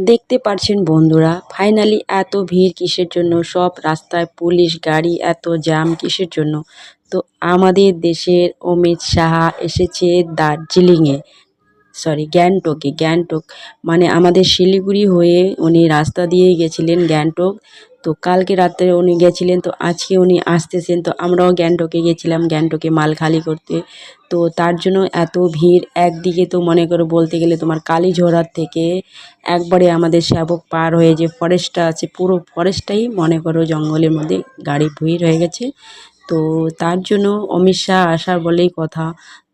দেখতে পারছেন বন্ধুরা, ফাইনালি এত ভিড় কিসের জন্য? সব রাস্তায় পুলিশ গাড়ি, এত জ্যাম কিসের জন্য? তো আমাদের দেশের অমিত শাহ এসেছে দার্জিলিংয়ে, সরি গ্যাংটক, মানে আমাদের শিলিগুড়ি হয়ে উনি রাস্তা দিয়ে গেছিলেন গ্যাংটক। তো কালকে রাত্রে উনি গেছিলেন, তো আজকে উনি আসতেছেন। তো আমরাও গ্যাংটকে গেছিলাম, গ্যাংটকে মাল খালি করতে। তো তার জন্য এত ভিড়। একদিকে তো মনে করো বলতে গেলে তোমার কালীঝোড়ার থেকে একবারে আমাদের সেবক পার হয়ে যে ফরেস্টটা আছে, পুরো ফরেস্টটাই মনে করো জঙ্গলের মধ্যে গাড়ি ভিড় হয়ে গেছে। তো তার জন্য অমিত শাহ আসা বলেই কথা।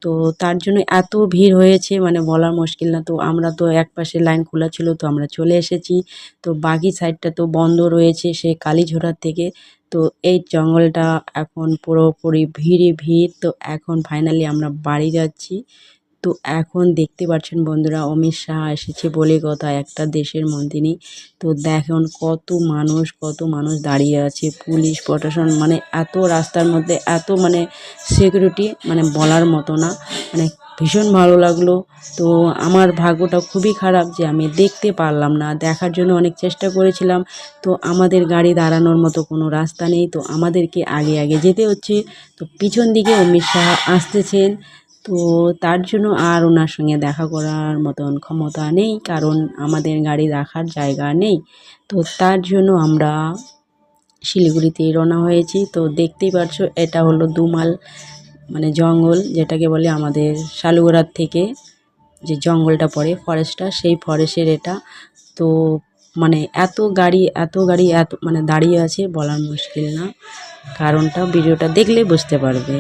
তো তার জন্য এত ভিড় হয়েছে মানে বলা মুশকিল না। তো আমরা তো একপাশে লাইন খোলা ছিল, তো আমরা চলে এসেছি। তো বাকি সাইডটা তো বন্ধ রয়েছে সে কালীঝোড়ার থেকে। তো এই জঙ্গলটা এখন পুরোপুরি ভিড়ে ভিড়। তো এখন ফাইনালি আমরা বাড়ি যাচ্ছি। তো এখন দেখতে পাচ্ছেন বন্ধুরা, অমিত শাহ এসেছে বলে কথা, একটা দেশের মন্ত্রী। তো দেখুন কত মানুষ দাঁড়িয়ে আছে, পুলিশ প্রশাসন, মানে এত রাস্তার মধ্যে এত মানে সিকিউরিটি, মানে বলার মতো না। মানে ভীষণ ভালো লাগলো। তো আমার ভাগ্যটা খুবই খারাপ যে আমি দেখতে পারলাম না, দেখার জন্য অনেক চেষ্টা করেছিলাম। তো আমাদের গাড়ি দাঁড়ানোর মতো কোনো রাস্তা নেই, তো আমাদেরকে আগে আগে যেতে হচ্ছে। তো পিছন দিকে অমিত শাহ আসতেছেন। তো তার জন্য আর ওনার সঙ্গে দেখা করার মতন ক্ষমতা নেই, কারণ আমাদের গাড়ি রাখার জায়গা নেই। তো তার জন্য আমরা শিলিগুড়িতে রওনা হয়েছি। তো দেখতেই পাচ্ছ এটা হলো দুমাল, মানে জঙ্গল যেটাকে বলে আমাদের শালুগড়ার থেকে যে জঙ্গলটা পড়ে, ফরেস্টটা, সেই ফরেস্টের এটা। তো মানে এত গাড়ি মানে দাঁড়িয়ে আছে, বলার মুশকিল না। কারণটা ভিডিওটা দেখলে বুঝতে পারবে।